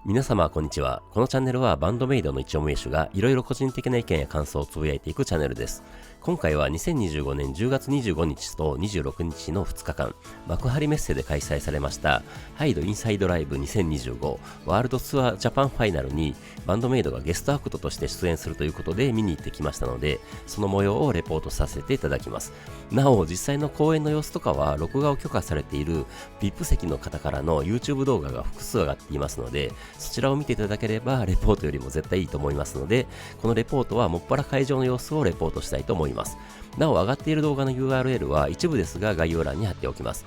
皆様こんにちは。このチャンネルはバンドメイドの一応名手がいろいろ個人的な意見や感想をつぶやいていくチャンネルです。今回は2025年10月25日と26日の2日間、幕張メッセで開催されましたハイドインサイドライブ2025ワールドツアージャパンファイナルにバンドメイドがゲストアクトとして出演するということで見に行ってきましたので、その模様をレポートさせていただきます。なお、実際の公演の様子とかは録画を許可されている VIP 席の方からの YouTube 動画が複数上がっていますので、そちらを見ていただければレポートよりも絶対いいと思いますので、このレポートはもっぱら会場の様子をレポートしたいと思います。なお、上がっている動画の URL は一部ですが概要欄に貼っておきます。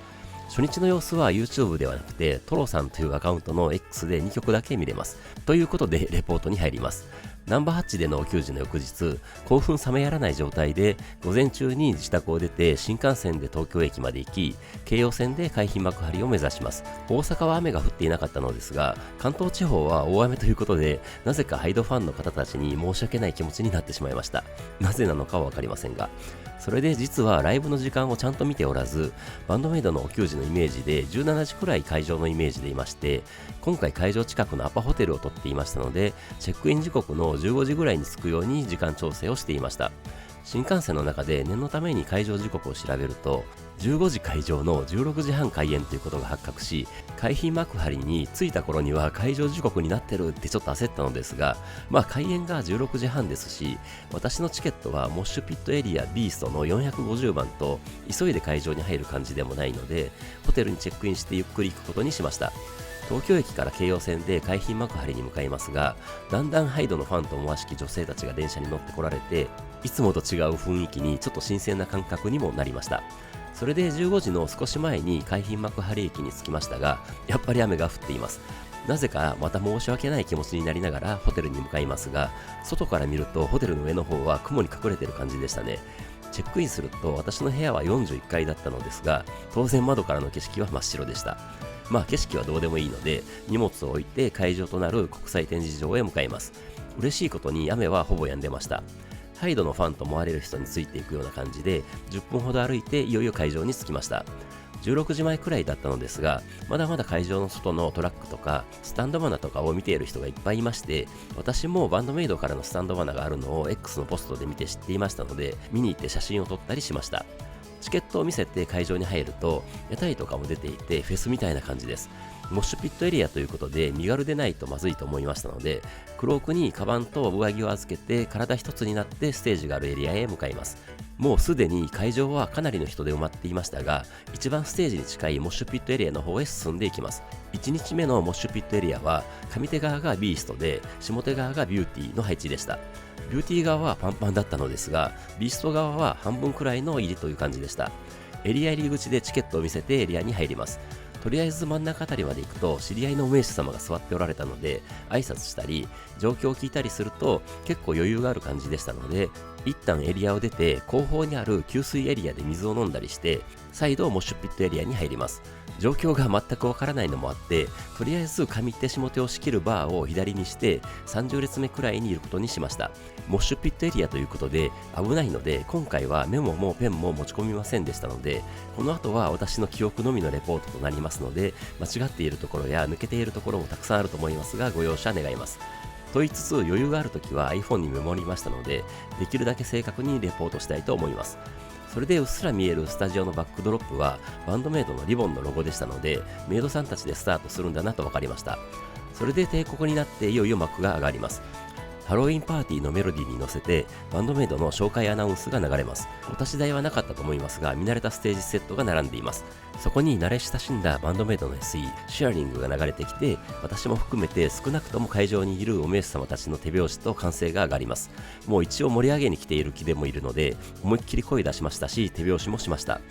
初日の様子は YouTube ではなくてトロさんというアカウントの X で2曲だけ見れます。ということでレポートに入ります。ナンバーハッチでの給仕の翌日、興奮冷めやらない状態で午前中に自宅を出て新幹線で東京駅まで行き、京葉線で海浜幕張を目指します。大阪は雨が降っていなかったのですが、関東地方は大雨ということで、なぜかハイドファンの方たちに申し訳ない気持ちになってしまいました。なぜなのかはわかりませんが、それで実はライブの時間をちゃんと見ておらず、バンドメイドのお給仕のイメージで17時くらい会場のイメージでいまして、今回会場近くのアパホテルを取っていましたので、チェックイン時刻の15時ぐらいに着くように時間調整をしていました。新幹線の中で念のために会場時刻を調べると、15時会場の16時半開演ということが発覚し、海浜幕張に着いた頃には会場時刻になってるってちょっと焦ったのですが、開演が16時半ですし、私のチケットはモッシュピットエリアビーストの450番と急いで会場に入る感じでもないので、ホテルにチェックインしてゆっくり行くことにしました。東京駅から京葉線で海浜幕張に向かいますが、だんだんハイドのファンと思わしき女性たちが電車に乗ってこられて、いつもと違う雰囲気にちょっと新鮮な感覚にもなりました。それで15時の少し前に海浜幕張駅に着きましたが、やっぱり雨が降っています。なぜかまた申し訳ない気持ちになりながらホテルに向かいますが、外から見るとホテルの上の方は雲に隠れている感じでしたね。チェックインすると私の部屋は41階だったのですが、当然窓からの景色は真っ白でした。景色はどうでもいいので、荷物を置いて会場となる国際展示場へ向かいます。嬉しいことに雨はほぼ止んでました。ハイドのファンと思われる人についていくような感じで、10分ほど歩いていよいよ会場に着きました。16時前くらいだったのですが、まだまだ会場の外のトラックとかスタンドバナとかを見ている人がいっぱいいまして、私もバンドメイドからのスタンドバナがあるのを X のポストで見て知っていましたので、見に行って写真を撮ったりしました。チケットを見せて会場に入ると、屋台とかも出ていてフェスみたいな感じです。モッシュピットエリアということで身軽でないとまずいと思いましたので、クロークにカバンと上着を預けて体一つになってステージがあるエリアへ向かいます。もうすでに会場はかなりの人で埋まっていましたが、一番ステージに近いモッシュピットエリアの方へ進んでいきます。1日目のモッシュピットエリアは上手側がビーストで下手側がビューティーの配置でした。ビューティー側はパンパンだったのですが、ビースト側は半分くらいの入りという感じでした。エリア入り口でチケットを見せてエリアに入ります。とりあえず真ん中あたりまで行くと知り合いの名手様が座っておられたので、挨拶したり状況を聞いたりすると結構余裕がある感じでしたので、一旦エリアを出て後方にある給水エリアで水を飲んだりして再度モッシュピットエリアに入ります。状況が全くわからないのもあって、とりあえず上手下手を仕切るバーを左にして30列目くらいにいることにしました。モッシュピットエリアということで危ないので、今回はメモもペンも持ち込みませんでしたので、この後は私の記憶のみのレポートとなりますので、間違っているところや抜けているところもたくさんあると思いますが、ご容赦願います。と言いつつ余裕があるときは iPhone にメモりましたので、できるだけ正確にレポートしたいと思います。それでうっすら見えるスタジオのバックドロップはバンドメイドのリボンのロゴでしたので、メイドさんたちでスタートするんだなと分かりました。それで帝国になっていよいよ幕が上がります。ハロウィンパーティーのメロディーに乗せてバンドメイドの紹介アナウンスが流れます。お立ち台はなかったと思いますが、見慣れたステージセットが並んでいます。そこに慣れ親しんだバンドメイドの SE、シェアリングが流れてきて、私も含めて少なくとも会場にいるお名手様たちの手拍子と歓声が上がります。もう一応盛り上げに来ている気でもいるので、思いっきり声出しましたし、手拍子もしました。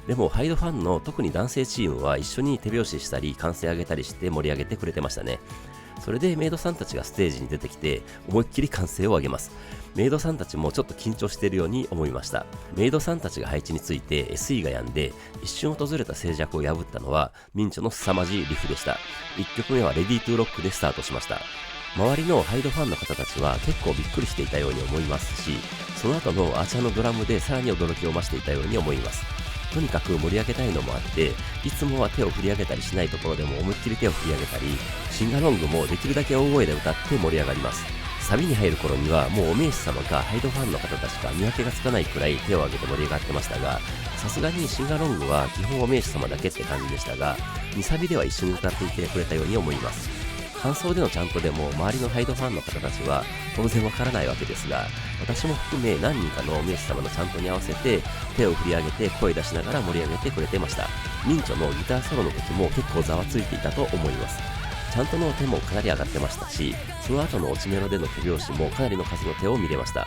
でもハイドファンの特に男性チームは一緒に手拍子したり歓声上げたりして盛り上げてくれてましたね。それでメイドさんたちがステージに出てきて思いっきり歓声を上げます。メイドさんたちもちょっと緊張しているように思いました。メイドさんたちが配置について SE が止んで、一瞬訪れた静寂を破ったのはミンチョの凄まじいリフでした。1曲目はレディートゥーロックでスタートしました。周りのハイドファンの方たちは結構びっくりしていたように思いますし、その後のアーチャーのドラムでさらに驚きを増していたように思います。とにかく盛り上げたいのもあって、いつもは手を振り上げたりしないところでも思いっきり手を振り上げたり、シンガロングもできるだけ大声で歌って盛り上がります。サビに入る頃にはもうお名手様かハイドファンの方たちか見分けがつかないくらい手を挙げて盛り上がってましたが、さすがにシンガロングは基本お名手様だけって感じでしたが、2サビでは一緒に歌っていてくれたように思います。感想でのチャントでも周りのハイドファンの方たちは当然わからないわけですが、私も含め何人かのお名手様のチャントに合わせて手を振り上げて声出しながら盛り上げてくれてました。ミンチョのギターソロの時も結構ざわついていたと思います。ちゃんとの手もかなり上がってましたし、その後の落ちメロでの手拍子もかなりの数の手を見れました。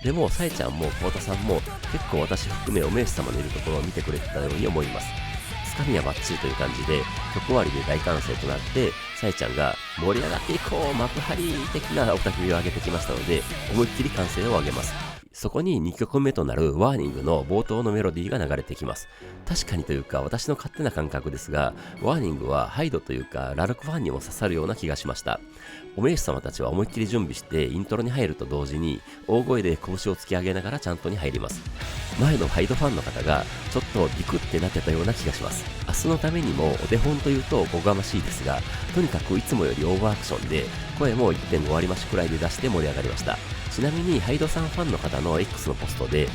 でも、サイちゃんもコウタさんも結構私含めお名手様のいるところを見てくれてたように思います。つかみはバッチリという感じで、曲終わりで大歓声となって、サイちゃんが盛り上がっていこう幕張的なおたけびを上げてきましたので、思いっきり歓声を上げます。そこに2曲目となるワーニングの冒頭のメロディーが流れてきます。確かにというか私の勝手な感覚ですが、ワーニングはハイドというかラルクファンにも刺さるような気がしました。お名手様たちは思いっきり準備してイントロに入ると同時に大声で拳を突き上げながらちゃんとに入ります。前のハイドファンの方がちょっとビクってなってたような気がします。明日のためにもお手本というとおこがましいですが、とにかくいつもよりオーバーアクションで声も 1.5 割増しくらいで出して盛り上がりました。ちなみにハイドさんファンの方の X のポストで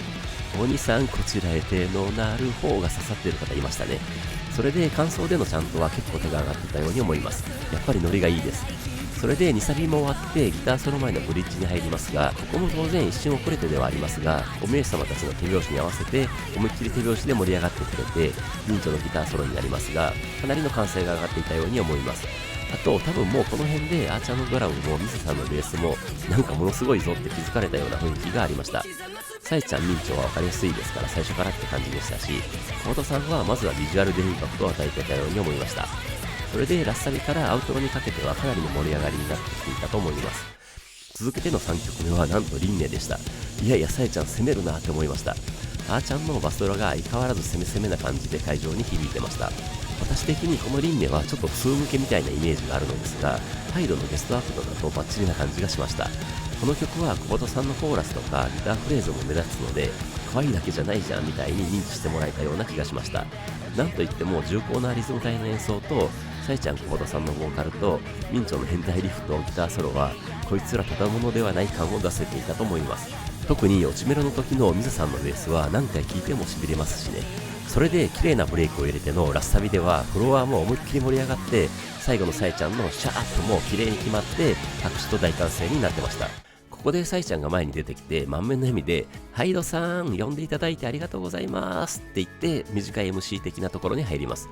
お兄さんこちらへ手のなる方が刺さっている方いましたね。それで感想でのちゃんとは結構手が上がってたように思います。やっぱりノリがいいです。それで2サビも終わってギターソロ前のブリッジに入りますが、ここも当然一瞬遅れてではありますが、お名手様たちの手拍子に合わせて思いっきり手拍子で盛り上がってくれて、ミンチョのギターソロになりますが、かなりの歓声が上がっていたように思います。あと多分もうこの辺でアーチャーのドラムもミサさんのベースもなんかものすごいぞって気づかれたような雰囲気がありました。サイちゃんミンチョは分かりやすいですから最初からって感じでしたし、コモトさんはまずはビジュアルでインパクトを与えていたように思いました。それでラッサビからアウトロにかけてはかなりの盛り上がりになってきていたと思います。続けての3曲目はなんとリンネでした。いやいやサイちゃん攻めるなって思いました。あーちゃんのバスドラが相変わらず攻めな感じで会場に響いてました。私的にこのリンネはちょっと通向けみたいなイメージがあるのですが、ハイドのゲストアクトだとバッチリな感じがしました。この曲は小畑さんのコーラスとかギターフレーズも目立つので、可愛いだけじゃないじゃんみたいに認知してもらえたような気がしました。なんといっても重厚なリズム隊の演奏とサイちゃん小畑さんのボーカルとミンチョの変態リフとギターソロはこいつらただものではない感を出せていたと思います。特に落ちメロの時のミサさんのベースは何回聴いても痺れますしね。それで綺麗なブレイクを入れてのラスサビではフロアも思いっきり盛り上がって、最後のサイちゃんのシャーッとも綺麗に決まって拍手と大歓声になってました。ここでサイちゃんが前に出てきて満面の笑みでハイドさん呼んでいただいてありがとうございますって言って短い MC 的なところに入ります。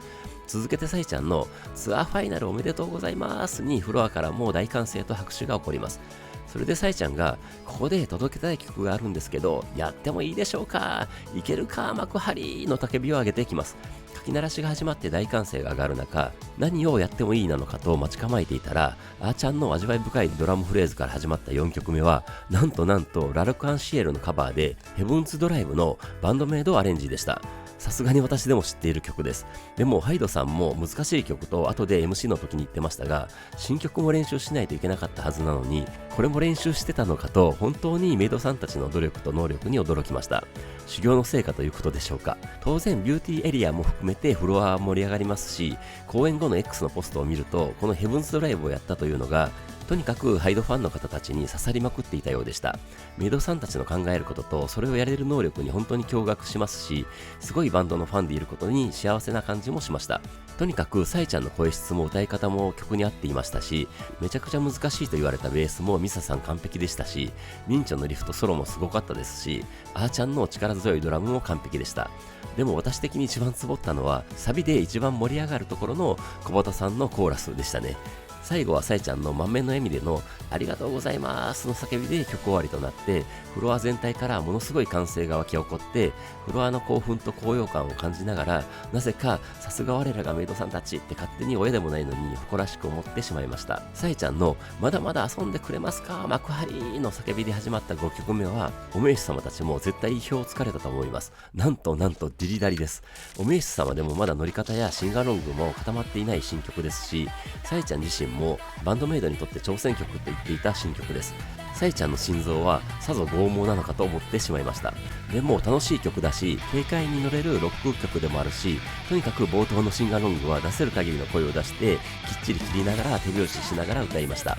続けてサイちゃんのツアーファイナルおめでとうございますにフロアからも大歓声と拍手が起こります。それでサイちゃんがここで届けたい曲があるんですけどやってもいいでしょうか、いけるか幕張の叫びを上げていきます。書き鳴らしが始まって大歓声が上がる中、何をやってもいいなのかと待ち構えていたら、あーちゃんの味わい深いドラムフレーズから始まった4曲目はなんとラルク・アンシエルのカバーでヘブンズ・ドライブのバンドメイドアレンジでした。さすがに私でも知っている曲です。でもハイドさんも難しい曲と後で MC の時に言ってましたが、新曲も練習しないといけなかったはずなのにこれも練習してたのかと、本当にメイドさんたちの努力と能力に驚きました。修行の成果ということでしょうか。当然ビューティーエリアも含めてフロアは盛り上がりますし、公演後の X のポストを見るとこのヘブンズドライブをやったというのがとにかくハイドファンの方たちに刺さりまくっていたようでした。メイドさんたちの考えることとそれをやれる能力に本当に驚愕しますし、すごいバンドのファンでいることに幸せな感じもしました。とにかくサイちゃんの声質も歌い方も曲に合っていましたし、めちゃくちゃ難しいと言われたベースもミサさん完璧でしたし、ミンチョのリフとソロもすごかったですし、あーちゃんの力強いドラムも完璧でした。でも私的に一番ツボったのはサビで一番盛り上がるところの小畑さんのコーラスでしたね。最後はサイちゃんの満面の笑みでのありがとうございますの叫びで曲終わりとなって、フロア全体からものすごい歓声が湧き起こって、フロアの興奮と高揚感を感じながら、なぜかさすが我らがメイドさんたちって勝手に親でもないのに誇らしく思ってしまいました。サイちゃんのまだまだ遊んでくれますか幕張の叫びで始まった5曲目はお名手様たちも絶対意表をつかれたと思います。なんとデリダリです。お名手様でもまだ乗り方やシンガロングも固まっていない新曲ですし、サイちゃん自身ンもバンドメイドにとって挑戦曲と言っていた新曲です。サイちゃんの心臓はさぞ剛毛なのかと思ってしまいました。でも楽しい曲だし、軽快に乗れるロック曲でもあるし、とにかく冒頭のシンガロングは出せる限りの声を出してきっちり切りながら手拍子しながら歌いました。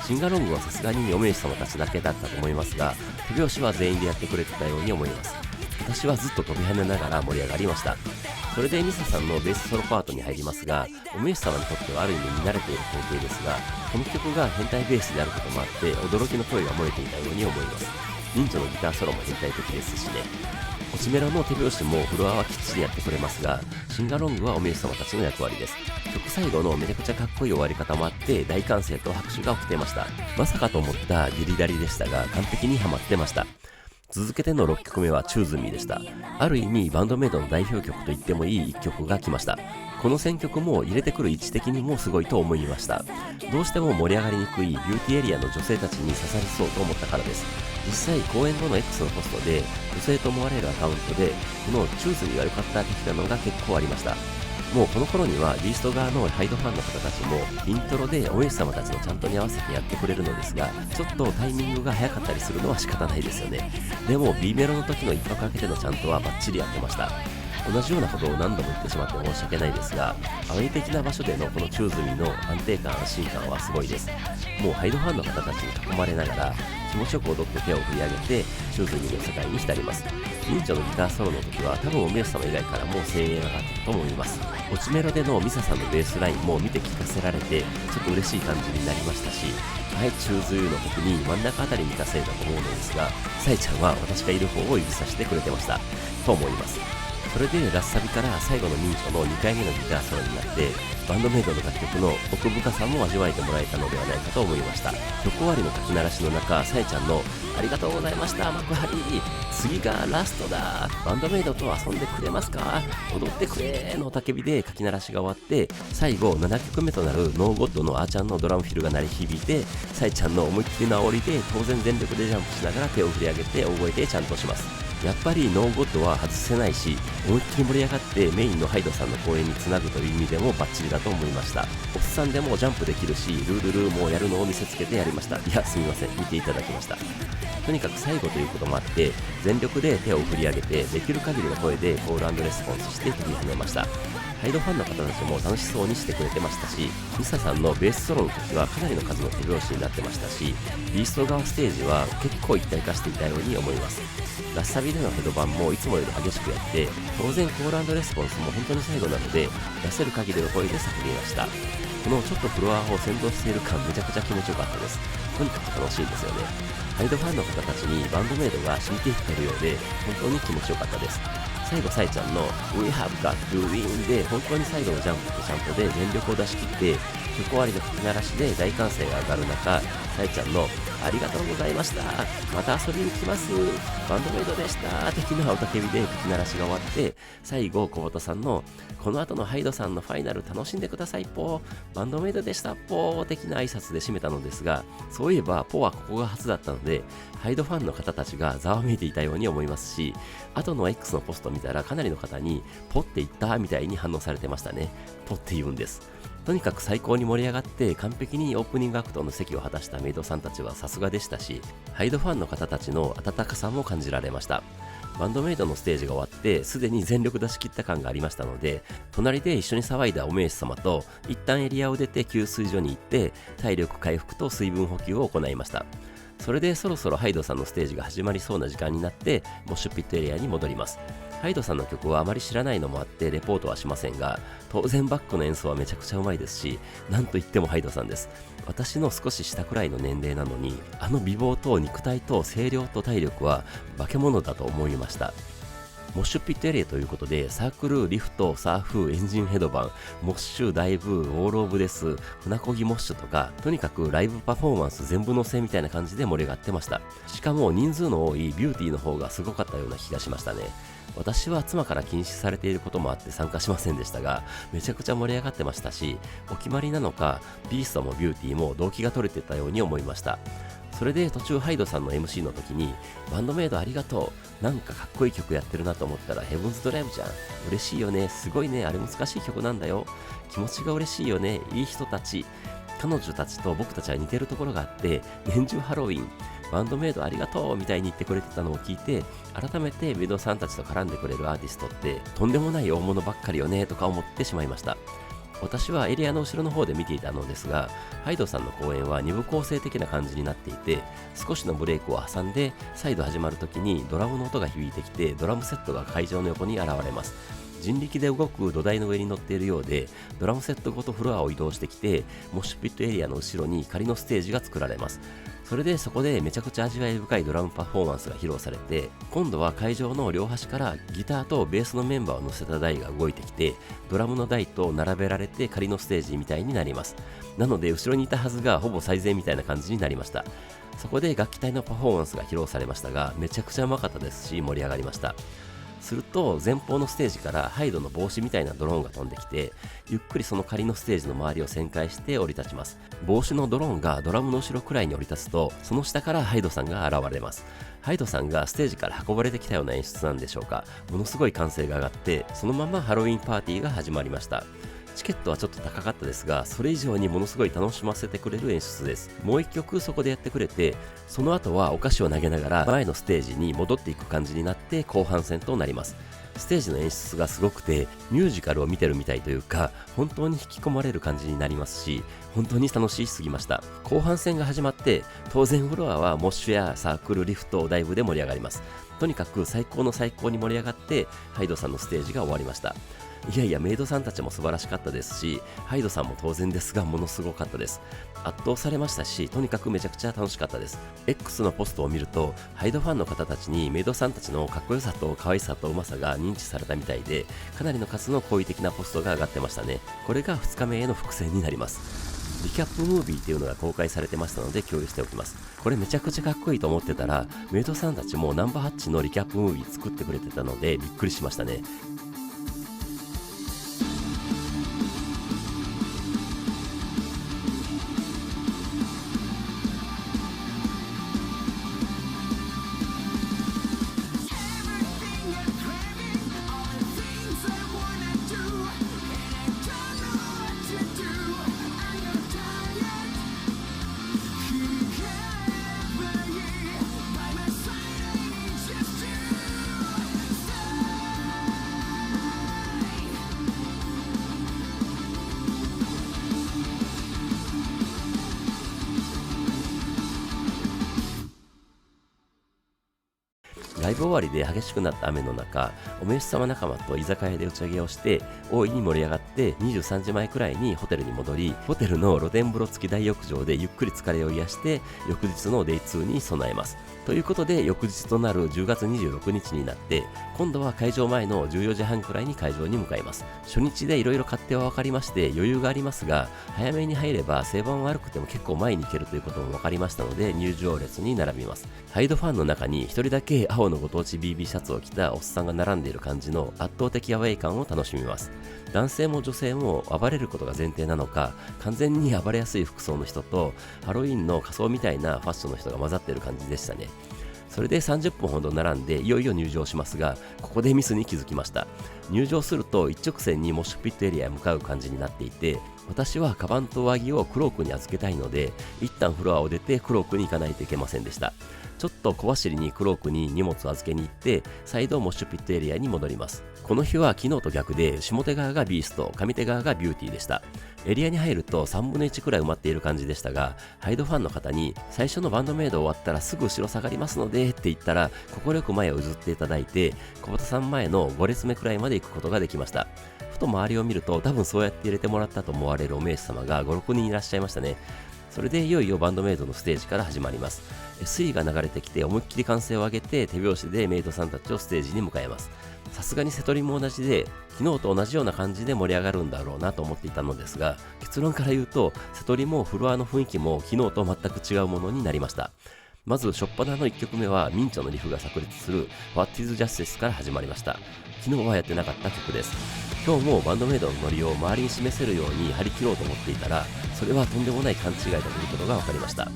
シンガロングはさすがにお名手様たちだけだったと思いますが、手拍子は全員でやってくれてたように思います。私はずっと飛び跳ねながら盛り上がりました。それでミサさんのベースソロパートに入りますが、お名手様にとってはある意味見慣れている光景ですが、この曲が変態ベースであることもあって驚きの声が漏れていたように思います。忍者のギターソロも変態的ですしね。落ちメロの手拍子もフロアはきっちりやってくれますが、シンガロングはお名手様たちの役割です。曲最後のめちゃくちゃかっこいい終わり方もあって大歓声と拍手が起きてました。まさかと思ったギリダリでしたが完璧にハマってました。続けての6曲目はチューズミーでした。ある意味バンドメイドの代表曲と言ってもいい1曲が来ました。この選曲も入れてくる位置的にもすごいと思いました。どうしても盛り上がりにくいビューティーエリアの女性たちに刺さりそうと思ったからです。実際公演後の X のポストで女性と思われるアカウントでこのチューズミーが良かった的なのが結構ありました。もうこの頃にはビースト側のハイドファンの方たちもイントロでお絵師様たちのちゃんとに合わせてやってくれるのですが、ちょっとタイミングが早かったりするのは仕方ないですよね。でも B メロの時の一拍かけてのちゃんとはバッチリやってました。同じようなことを何度も言ってしまって申し訳ないですが、アウェイ的な場所でのこのチューズミの安定感安心感はすごいです。もうハイドファンの方たちに囲まれながら気持ちよく踊って手を振り上げてチューズミの世界に浸ります。忍者のギターソロの時は多分お名手様以外からも声援が上がったと思います。落ちメロでのミサさんのベースラインも見て聞かせられてちょっと嬉しい感じになりましたし、はい、チューズユーの時に真ん中あたりにいたせいだと思うのですが、サイちゃんは私がいる方を指さしてくれてましたと思います。それでラスサビから最後の忍者の2回目のギターソロになってバンドメイドの楽曲の奥深さも味わえてもらえたのではないかと思いました。曲終わりの書き鳴らしの中、サイちゃんのありがとうございました幕張、次がラストだ、バンドメイドと遊んでくれますか、踊ってくれの叫びで書き鳴らしが終わって、最後7曲目となるノーゴッドのあーちゃんのドラムフィルが鳴り響いて、サイちゃんの思いっきりの煽りで当然全力でジャンプしながら手を振り上げて大声でちゃんとします。やっぱりノーゴッドは外せないし、思いっきり盛り上がってメインのハイドさんの公演につなぐという意味でもバッチリだと思いました。おっさんでもジャンプできるし、ルールもやるのを見せつけてやりました。いや、すみません、見ていただきました。とにかく最後ということもあって全力で手を振り上げてできる限りの声でコール&レスポンスして飛び跳ねました。ハイドファンの方たちも楽しそうにしてくれてましたし、ミサさんのベースソロの時はかなりの数の手拍子になってましたし、ビースト側ステージは結構一体化していたように思います。ラッサビでのヘドバンもいつもより激しくやって、当然コール&レスポンスも本当に最後なので出せる限りの声で叫びました。このちょっとフロアを先導している感めちゃくちゃ気持ちよかったです。とにかく楽しいですよね。ハイドファンの方たちにバンドメイドが染みていっているようで本当に気持ちよかったです。最後サイちゃんの We have got to win で本当に最後のジャンプとジャンプで全力を出し切って曲終わりの吹き鳴らしで大歓声が上がる中、サイちゃんのありがとうございました、また遊びに来ます、バンドメイドでした的なおたけびで吹き鳴らしが終わって、最後小畑さんのこの後のハイドさんのファイナル楽しんでくださいポー、バンドメイドでしたポー的な挨拶で締めたのですが、そういえばポーはここが初だったのでハイドファンの方たちがざわめいていたように思いますし、後の X のポスト見たらかなりの方にポって言ったみたいに反応されてましたね。ポって言うんです。とにかく最高に盛り上がって完璧にオープニングアクトの席を果たしたメイドさんたちはさすがでしたし、ハイドファンの方たちの温かさも感じられました。バンドメイドのステージが終わってすでに全力出し切った感がありましたので、隣で一緒に騒いだお名手様と一旦エリアを出て給水所に行って体力回復と水分補給を行いました。それでそろそろハイドさんのステージが始まりそうな時間になってモッシュピットエリアに戻ります。ハイドさんの曲はあまり知らないのもあってレポートはしませんが、当然バックの演奏はめちゃくちゃうまいですし、なんといってもハイドさんです。私の少し下くらいの年齢なのに、あの美貌と肉体と声量と体力は化け物だと思いました。モッシュピットエリアということで、サークル、リフト、サーフ、エンジンヘドバン、モッシュ、ダイブ、オールオブデス、船漕ぎモッシュとか、とにかくライブパフォーマンス全部乗せみたいな感じで盛り上がってました。しかも人数の多いビューティーの方がすごかったような気がしましたね。私は妻から禁止されていることもあって参加しませんでしたが、めちゃくちゃ盛り上がってましたし、お決まりなのか、ビーストもビューティーも動機が取れてたように思いました。それで途中ハイドさんの MC の時にバンドメイドありがとう、なんかかっこいい曲やってるなと思ったらヘブンズドライブじゃん、嬉しいよね、すごいね、あれ難しい曲なんだよ、気持ちが嬉しいよね、いい人たち、彼女たちと僕たちは似てるところがあって、年中ハロウィン、バンドメイドありがとうみたいに言ってくれてたのを聞いて、改めてメイドさんたちと絡んでくれるアーティストってとんでもない大物ばっかりよねとか思ってしまいました。私はエリアの後ろの方で見ていたのですが、ハイドさんの公演は2部構成的な感じになっていて、少しのブレイクを挟んで再度始まるときにドラムの音が響いてきて、ドラムセットが会場の横に現れます。人力で動く土台の上に乗っているようで、ドラムセットごとフロアを移動してきて、モッシュピットエリアの後ろに仮のステージが作られます。それでそこでめちゃくちゃ味わい深いドラムパフォーマンスが披露されて、今度は会場の両端からギターとベースのメンバーを乗せた台が動いてきて、ドラムの台と並べられて仮のステージみたいになります。なので後ろにいたはずがほぼ最善みたいな感じになりました。そこで楽器隊のパフォーマンスが披露されましたが、めちゃくちゃうまかったですし盛り上がりました。すると前方のステージからハイドの帽子みたいなドローンが飛んできて、ゆっくりその仮のステージの周りを旋回して降り立ちます。帽子のドローンがドラムの後ろくらいに降り立つと、その下からハイドさんが現れます。ハイドさんがステージから運ばれてきたような演出なんでしょうか、ものすごい歓声が上がって、そのままハロウィンパーティーが始まりました。チケットはちょっと高かったですが、それ以上にものすごい楽しませてくれる演出です。もう一曲そこでやってくれて、その後はお菓子を投げながら前のステージに戻っていく感じになって後半戦となります。ステージの演出がすごくて、ミュージカルを見てるみたいというか、本当に引き込まれる感じになりますし、本当に楽しすぎました。後半戦が始まって、当然フロアはモッシュやサークル、リフト、ダイブで盛り上がります。とにかく最高の最高に盛り上がって、ハイドさんのステージが終わりました。いやいや、メイドさんたちも素晴らしかったですし、ハイドさんも当然ですがものすごかったです。圧倒されましたし、とにかくめちゃくちゃ楽しかったです。X のポストを見ると、ハイドファンの方たちにメイドさんたちのかっこよさと可愛さとうまさが認知されたみたいで、かなりの数の好意的なポストが上がってましたね。これが2日目への伏線になります。リキャップムービーっていうのが公開されてましたので共有しておきます。これめちゃくちゃかっこいいと思ってたら、メイドさんたちもナンバーハッチのリキャップムービー作ってくれてたのでびっくりしましたね。ライブ終わりで激しくなった雨の中、お召し様仲間と居酒屋で打ち上げをして大いに盛り上がって、23時前くらいにホテルに戻り、ホテルの露天風呂付き大浴場でゆっくり疲れを癒して翌日のデイ2に備えます。ということで翌日となる10月26日になって、今度は会場前の14時半くらいに会場に向かいます。初日でいろいろ勝手は分かりまして余裕がありますが、早めに入れば正盤悪くても結構前に行けるということも分かりましたので、入場列に並びます。ハイドファンの中に一人だけ青のご当地 BB シャツを着たおっさんが並んでいる感じの圧倒的アウェイ感を楽しみます。男性も女性も暴れることが前提なのか、完全に暴れやすい服装の人とハロウィンの仮装みたいなファッションの人が混ざっている感じでしたね。それで30分ほど並んでいよいよ入場しますが、ここでミスに気づきました。入場すると一直線にモッシュピットエリアへ向かう感じになっていて、私はカバンと上着をクロークに預けたいので、一旦フロアを出てクロークに行かないといけませんでした。ちょっと小走りにクロークに荷物を預けに行って、再度モッシュピットエリアに戻ります。この日は昨日と逆で、下手側がビースト、上手側がビューティーでした。エリアに入ると3分の1くらい埋まっている感じでしたが、ハイドファンの方に最初のバンドメイド終わったらすぐ後ろ下がりますのでって言ったら、快く前を譲っていただいて、小畑さん前の5列目くらいまで行くことができました。ふと周りを見ると、多分そうやって入れてもらったと思われるお名刺様が5、6人いらっしゃいましたね。それでいよいよバンドメイドのステージから始まります。水が流れてきて思いっきり歓声を上げて手拍子でメイドさんたちをステージに迎えます。さすがに瀬戸りも同じで、昨日と同じような感じで盛り上がるんだろうなと思っていたのですが、結論から言うと瀬戸りもフロアの雰囲気も昨日と全く違うものになりました。まず初っ端の1曲目はミンチョのリフが炸裂する What is Justice から始まりました。昨日はやってなかった曲です。今日もバンドメイドのノリを周りに示せるように張り切ろうと思っていたら、それはとんでもない勘違いだということが分かりました。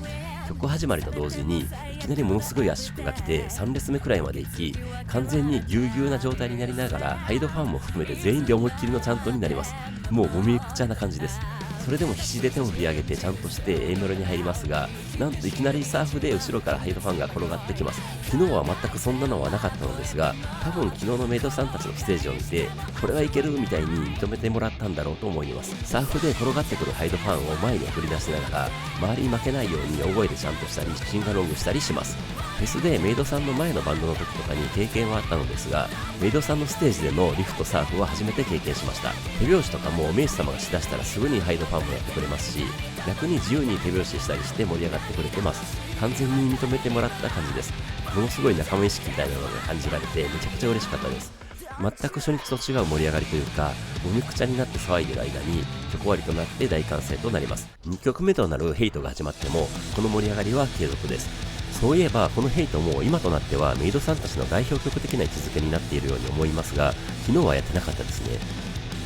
曲始まりと同時にいきなりものすごい圧縮が来て3列目くらいまで行き、完全にぎゅうぎゅうな状態になりながらハイドファンも含めて全員で思いっきりのチャントになります。もうもみくちゃな感じです。そそれでも必死で手を振り上げてちゃんとして A メロに入りますが、なんといきなりサーフで後ろからハイドファンが転がってきます。昨日は全くそんなのはなかったのですが、多分昨日のメイドさんたちのステージを見てこれはいけるみたいに認めてもらったんだろうと思います。サーフで転がってくるハイドファンを前に送り出しながら周りに負けないように大声でちゃんとしたりシンガロングしたりします。フェスでメイドさんの前のバンドの時とかに経験はあったのですが、メイドさんのステージでのリフトサーフは初めて経験しました。手拍子とかも名手様がしだしたらすぐにハイドファンもやってくれますし、逆に自由に手拍子したりして盛り上がってくれてます。完全に認めてもらった感じです。ものすごい仲間意識みたいなのが感じられてめちゃくちゃ嬉しかったです。全く初日と違う盛り上がりというか、もみくちゃになって騒いでる間に曲終わりとなって大歓声となります。2曲目となるヘイトが始まってもこの盛り上がりは継続です。そういえばこのヘイトも今となってはメイドさんたちの代表曲的な位置づけになっているように思いますが、昨日はやってなかったですね。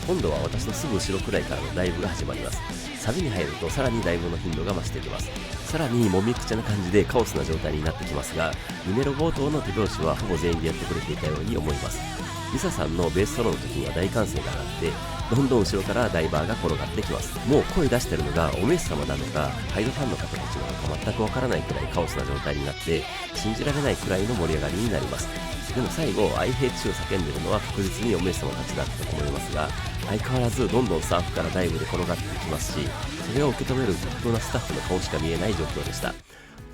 今度は私のすぐ後ろくらいからのライブが始まります。サビに入るとさらにライブの頻度が増していきます。さらにもみくちゃな感じでカオスな状態になってきますが、2メロ冒頭の手拍子はほぼ全員でやってくれていたように思います。リサさんのベースソロの時には大歓声が上がって、どんどん後ろからダイバーが転がってきます。もう声出してるのがおめえ様なのかハイドファンの方たちなのか全くわからないくらいカオスな状態になって、信じられないくらいの盛り上がりになります。でも最後、I hate you を叫んでるのは確実におめえ様たちだったと思いますが、相変わらずどんどんサーフからダイブで転がっていきますし、それを受け止める適当なスタッフの顔しか見えない状況でした。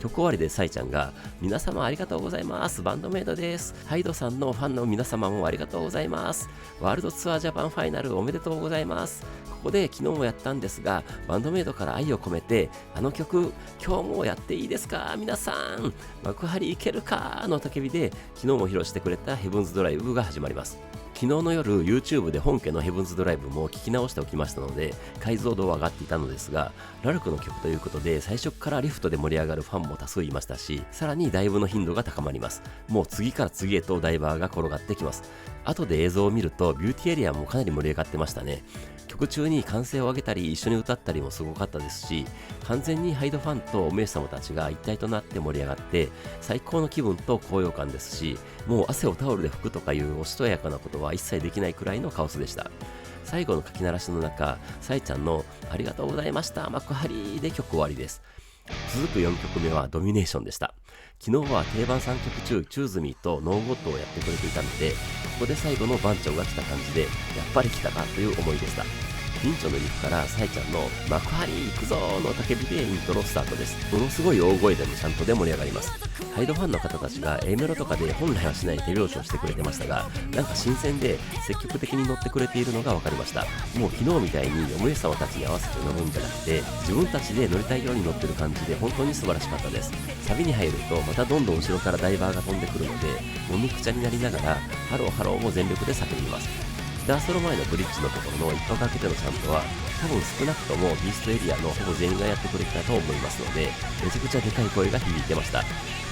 曲終わりでサイちゃんが、皆様ありがとうございます、バンドメイドです、ハイドさんのファンの皆様もありがとうございます、ワールドツアージャパンファイナルおめでとうございます。ここで昨日もやったんですが、バンドメイドから愛を込めてあの曲今日もやっていいですか皆さん、幕張いけるかの叫びで昨日も披露してくれたヘブンズドライブが始まります。昨日の夜 YouTube で本家のヘブンズドライブも聞き直しておきましたので解像度は上がっていたのですが、ラルクの曲ということで最初からリフトで盛り上がるファンも多数いましたし、さらにダイブの頻度が高まります。もう次から次へとダイバーが転がってきます。後で映像を見るとビューティーエリアもかなり盛り上がってましたね。曲中に歓声を上げたり一緒に歌ったりもすごかったですし、完全にハイドファンとおめえ様たちが一体となって盛り上がって最高の気分と高揚感ですし、もう汗をタオルで拭くとかいうおしとやかなことは一切できないくらいのカオスでした。最後の書き鳴らしの中、サイちゃんのありがとうございました幕張で曲終わりです。続く4曲目はドミネーションでした。昨日は定番3曲中チューズミーとノーゴッドをやってくれていたので、ここで最後の番長が来た感じでやっぱり来たかという思いでした。ピンチョのリフからサイちゃんの幕張行くぞーの叫びでイントロスタートです。ものすごい大声でもちゃんとで盛り上がります。ハイドファンの方たちが A メロとかで本来はしない手拍子をしてくれてましたが、なんか新鮮で積極的に乗ってくれているのが分かりました。もう昨日みたいにお姉様たちに合わせて乗るんじゃなくて、自分たちで乗りたいように乗ってる感じで本当に素晴らしかったです。サビに入るとまたどんどん後ろからダイバーが飛んでくるので、もみくちゃになりながらハローハローも全力で叫びます。ギターソロ前のブリッジのところの一泊空けてのチャントは多分少なくともビーストエリアのほぼ全員がやってくれたと思いますので、めちゃくちゃでかい声が響いてました。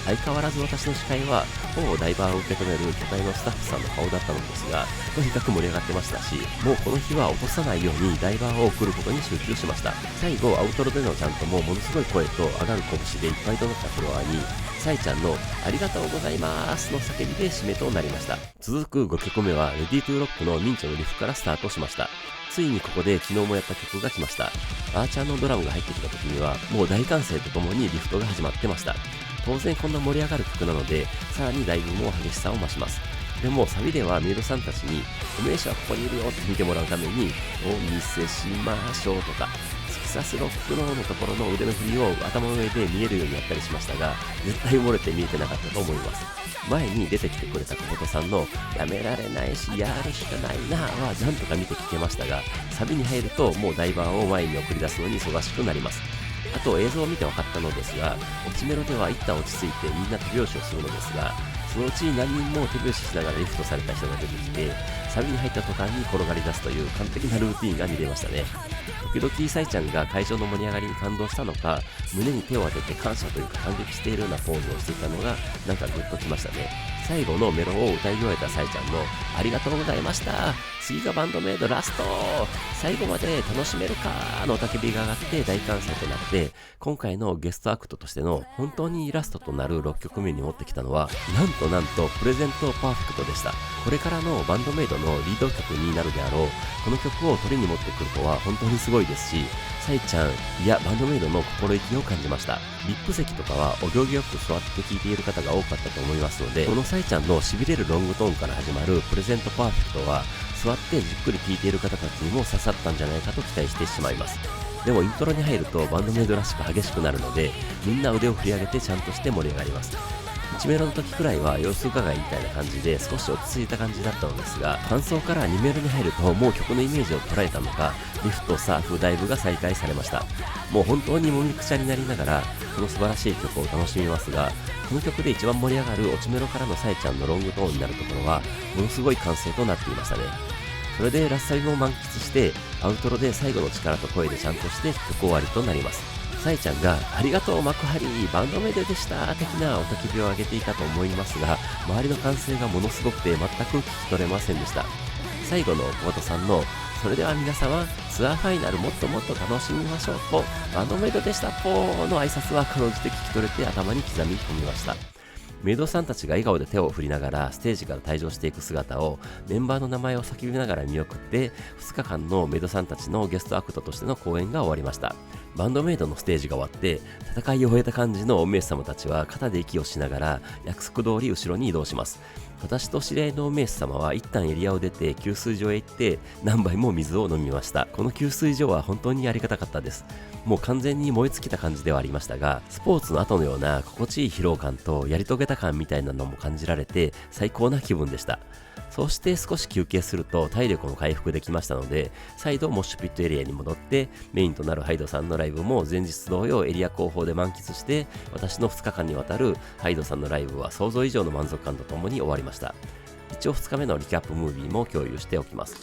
相変わらず私の視界はほぼダイバーを受け止める巨体のスタッフさんの顔だったのですが、とにかく盛り上がってましたし、もうこの日は落とさないようにダイバーを送ることに集中しました。最後アウトロでのチャントもものすごい声と上がる拳でいっぱいとなったフロアにサイちゃんのありがとうございますの叫びで締めとなりました。続く5曲目はレディートゥーロックのミンチョのリフからスタートしました。ついにここで昨日もやった曲が来ました。アーチャーのドラムが入ってきた時にはもう大歓声とともにリフトが始まってました。当然こんな盛り上がる曲なのでさらにダイブも激しさを増します。でもサビではメイドさんたちにお名手はここにいるよって見てもらうためにお見せしましょうとか突き刺すロックのところの腕の振りを頭の上で見えるようにやったりしましたが、絶対埋もれて見えてなかったと思います。前に出てきてくれた小本さんのやめられないしやるしかないなはなんとか見て聞けましたが、サビに入るともうダイバーを前に送り出すのに忙しくなります。あと映像を見て分かったのですが、落ちメロでは一旦落ち着いてみんな手拍子をするのですが、そのうち何人も手拍子しながらリフトされた人が出てきて、サビに入った途端に転がり出すという完璧なルーティンが見れましたね。時々サイちゃんが会場の盛り上がりに感動したのか、胸に手を当てて感謝というか感激しているようなポーズをしていたのがなんかグッときましたね。最後のメロを歌い終えたサイちゃんのありがとうございました、次がバンドメイドラスト、最後まで楽しめるかの叫びが上がって大歓声となって、今回のゲストアクトとしての本当にラストとなる6曲目に持ってきたのはなんとプレゼントパーフェクトでした。これからのバンドメイドのリード曲になるであろうこの曲を取りに持ってくるとは本当にすごいですし、サイちゃん、いやバンドメイドの心意気を感じました。リップ席とかはお行儀よく座って聴いている方が多かったと思いますので、このサイちゃんの痺れるロングトーンから始まるプレゼントパーフェクトは座ってじっくり聴いている方たちにも刺さったんじゃないかと期待してしまいます。でもイントロに入るとバンドメイドらしく激しくなるので、みんな腕を振り上げてちゃんとして盛り上がります。1メロの時くらいは様子伺いみたいな感じで少し落ち着いた感じだったのですが、感想から2メロに入るともう曲のイメージを捉えたのか、リフト、サーフ、ダイブが再開されました。もう本当にもみくちゃになりながらこの素晴らしい曲を楽しみますが、この曲で一番盛り上がる落ちメロからのサイちゃんのロングトーンになるところはものすごい完成となっていましたね。それでラッサビも満喫して、アウトロで最後の力と声でちゃんとして曲終わりとなります。サイちゃんがありがとう幕張バンドメイドでした的なおたけびを上げていたと思いますが、周りの歓声がものすごくて全く聞き取れませんでした。最後の小畑さんのそれでは皆様ツアーファイナルもっともっと楽しみましょうとバンドメイドでしたポーの挨拶はかろうじて聞き取れて頭に刻み込みました。メイドさんたちが笑顔で手を振りながらステージから退場していく姿をメンバーの名前を叫びながら見送って、2日間のメイドさんたちのゲストアクトとしての公演が終わりました。バンドメイドのステージが終わって戦いを終えた感じのお名様たちは肩で息をしながら約束通り後ろに移動します。私と知り合いのお名様は一旦エリアを出て給水所へ行って何杯も水を飲みました。この給水所は本当にありがたかったです。もう完全に燃え尽きた感じではありましたが、スポーツの後のような心地いい疲労感とやり遂げた感みたいなのも感じられて最高な気分でした。そうして少し休憩すると体力も回復できましたので、再度モッシュピットエリアに戻ってメインとなるハイドさんのライブも前日同様エリア後方で満喫して、私の2日間にわたるハイドさんのライブは想像以上の満足感とともに終わりました。一応2日目のリキャップムービーも共有しておきます。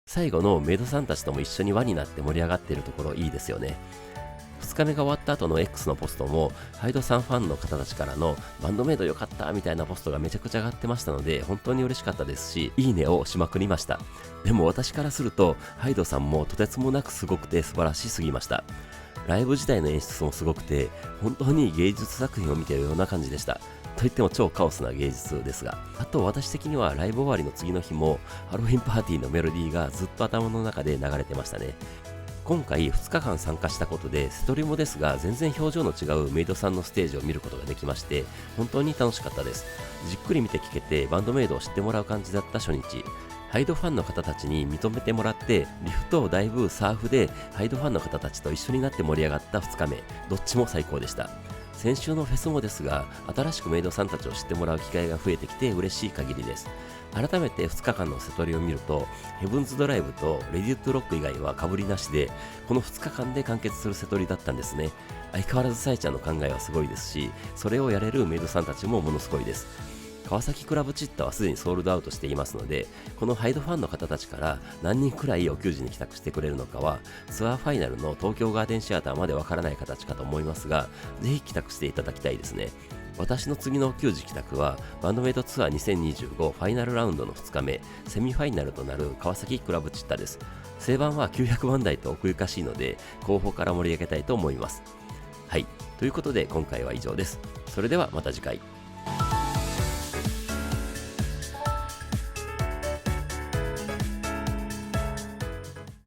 最後のメイドさんたちとも一緒に輪になって盛り上がっているところいいですよね。2日目が終わった後の X のポストもハイドさんファンの方たちからのバンドメイド良かったみたいなポストがめちゃくちゃ上がってましたので、本当に嬉しかったですし、いいねをしまくりました。でも私からするとハイドさんもとてつもなくすごくて素晴らしすぎました。ライブ自体の演出もすごくて本当に芸術作品を見ているような感じでした。といっても超カオスな芸術ですが、あと私的にはライブ終わりの次の日もハロウィンパーティーのメロディーがずっと頭の中で流れてましたね。今回2日間参加したことでセトリモですが全然表情の違うメイドさんのステージを見ることができまして、本当に楽しかったです。じっくり見て聞けてバンドメイドを知ってもらう感じだった初日、ハイドファンの方たちに認めてもらってリフト、ダイブ、サーフでハイドファンの方たちと一緒になって盛り上がった2日目、どっちも最高でした。先週のフェスもですが新しくメイドさんたちを知ってもらう機会が増えてきて嬉しい限りです。改めて2日間のセトリを見るとヘブンズドライブとレディットロック以外は被りなしで、この2日間で完結するセトリだったんですね。相変わらずサイちゃんの考えはすごいですし、それをやれるメイドさんたちもものすごいです。川崎クラブチッタはすでにソールドアウトしていますので、このハイドファンの方たちから何人くらいお給仕に帰宅してくれるのかはツアーファイナルの東京ガーデンシアターまでわからない形かと思いますが、ぜひ帰宅していただきたいですね。私の次のお給仕帰宅はバンドメイドツアー2025ファイナルラウンドの2日目、セミファイナルとなる川崎クラブチッタです。正番は900番台と奥ゆかしいので後方から盛り上げたいと思います。はい、ということで今回は以上です。それではまた次回。